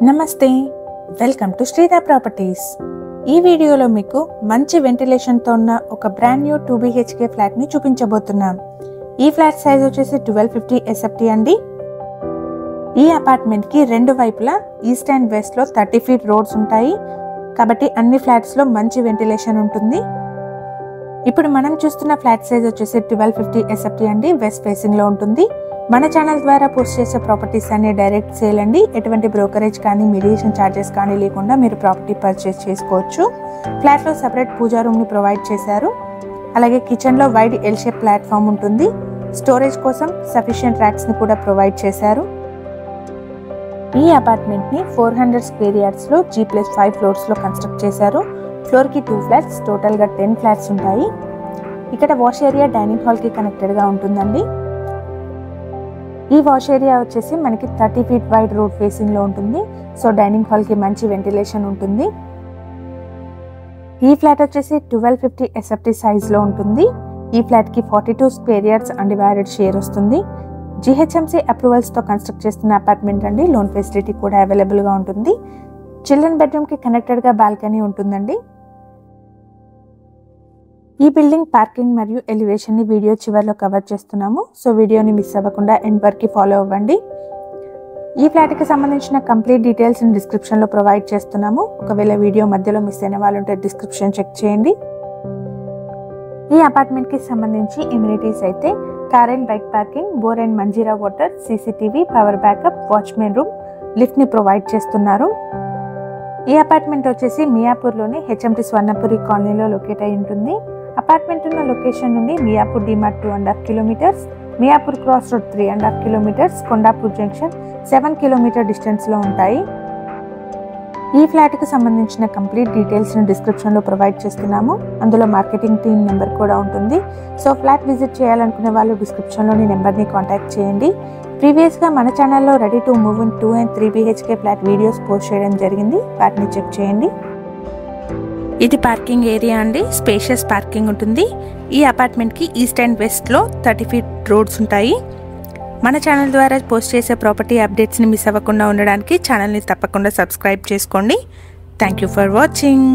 నమస్తే, welcome to Sridhar properties. ఈ వీడియోలో మీకు మంచి వెంటిలేషన్తో ఉన్న ఒక బ్రాండ్ న్యూ 2 BHK ఫ్లాట్ని చూపించబోతున్నాం. ఈ ఫ్లాట్ సైజ్ వచ్చేసి 1250 SFT అండి. ఈ అపార్ట్మెంట్కి రెండు వైపులా ఈస్ట్ అండ్ వెస్ట్లో 30 feet రోడ్స్ ఉంటాయి కాబట్టి అన్ని ఫ్లాట్స్లో మంచి వెంటిలేషన్ ఉంటుంది. ఇప్పుడు మనం చూస్తున్న ఫ్లాట్ సైజ్ వచ్చేసి 1250 SFT అండి. వెస్ట్ ఫేసింగ్లో ఉంటుంది. మన ఛానల్ ద్వారా పోస్ట్ చేసే ప్రాపర్టీస్ అన్ని డైరెక్ట్ సేల్ అండి. ఎటువంటి బ్రోకరేజ్ కానీ మీడియేషన్ ఛార్జెస్ కానీ లేకుండా మీరు ప్రాపర్టీ పర్చేస్ చేసుకోవచ్చు. ఫ్లాట్లో సపరేట్ పూజా రూమ్ని ప్రొవైడ్ చేశారు. అలాగే కిచెన్లో వైడ్ ఎల్ షేప్ ప్లాట్ఫామ్ ఉంటుంది. స్టోరేజ్ కోసం సఫిషియంట్ ర్యాక్స్ని కూడా ప్రొవైడ్ చేశారు. ఈ అపార్ట్మెంట్ని 400 square yardsలో G+5 ఫ్లోర్స్లో కన్స్ట్రక్ట్ చేశారు. ఫ్లోర్కి 2 flats, టోటల్గా 10 flats ఉంటాయి. ఇక్కడ వాష్ ఏరియా డైనింగ్ హాల్కి కనెక్టెడ్గా ఉంటుందండి. ఈ వాష్ ఏరియా వచ్చేసి మనకి 30 feet వైడ్ రోడ్ ఫేసింగ్లో ఉంటుంది. సో డైనింగ్ హాల్కి మంచి వెంటిలేషన్ ఉంటుంది. ఈ ఫ్లాట్ వచ్చేసి 1250 SFT సైజ్లో ఉంటుంది. ఈ ఫ్లాట్కి 42 square yards అన్డివైడెడ్ షేర్ వస్తుంది. GHMC అప్రూవల్స్తో కన్స్ట్రక్ట్ చేస్తున్న అపార్ట్మెంట్ అండి. లోన్ ఫెసిలిటీ కూడా అవైలబుల్గా ఉంటుంది. చిల్డ్రన్ బెడ్రూమ్కి కనెక్టెడ్గా బాల్కనీ ఉంటుందండి. ఈ బిల్డింగ్ పార్కింగ్ మరియు ఎలివేషన్ని వీడియో చివరిలో కవర్ చేస్తున్నాము. సో వీడియోని మిస్ అవ్వకుండా ఎండ్ వరకు ఫాలో అవ్వండి. ఈ ఫ్లాట్కి సంబంధించిన కంప్లీట్ డీటెయిల్స్ని డిస్క్రిప్షన్లో ప్రొవైడ్ చేస్తున్నాము. ఒకవేళ వీడియో మధ్యలో మిస్ అయిన వాళ్ళు ఉంటే డిస్క్రిప్షన్ చెక్ చేయండి. ఈ అపార్ట్మెంట్కి సంబంధించి ఇమ్యూనిటీస్ అయితే car and bike parking, bore and Manjira water, CCTV, power backup, watchman room, లిఫ్ట్ని ప్రొవైడ్ చేస్తున్నారు. ఈ అపార్ట్మెంట్ వచ్చేసి మియాపూర్లోని HMT స్వర్ణపురి కాలనీలో లొకేట్ అయి ఉంటుంది. అపార్ట్మెంట్ ఉన్న లొకేషన్ నుండి Miyapur DMart 2.5 kilometers, Miyapur cross road 3.5 kilometers, Kondapur junction 7 kilometer డిస్టెన్స్లో ఉంటాయి. ఈ ఫ్లాట్కి సంబంధించిన కంప్లీట్ డీటెయిల్స్ని డిస్క్రిప్షన్లో ప్రొవైడ్ చేస్తున్నాము. అందులో మార్కెటింగ్ టీమ్ నెంబర్ కూడా ఉంటుంది. సో ఫ్లాట్ విజిట్ చేయాలనుకునే వాళ్ళు డిస్క్రిప్షన్లోని నెంబర్ని కాంటాక్ట్ చేయండి. ప్రీవియస్గా మన ఛానల్లో ready to move in 2 and 3 BHK flat videos post చేయడం జరిగింది. వాటిని చెక్ చేయండి. ఇది పార్కింగ్ ఏరియా అండి. స్పేషియస్ పార్కింగ్ ఉంటుంది. ఈ అపార్ట్మెంట్కి ఈస్ట్ అండ్ వెస్ట్లో 30 feet రోడ్స్ ఉంటాయి. మన ఛానల్ ద్వారా పోస్ట్ చేసే ప్రాపర్టీ అప్డేట్స్ని మిస్ అవ్వకుండా ఉండడానికి ఛానల్ని తప్పకుండా సబ్స్క్రైబ్ చేసుకోండి. Thank you for watching.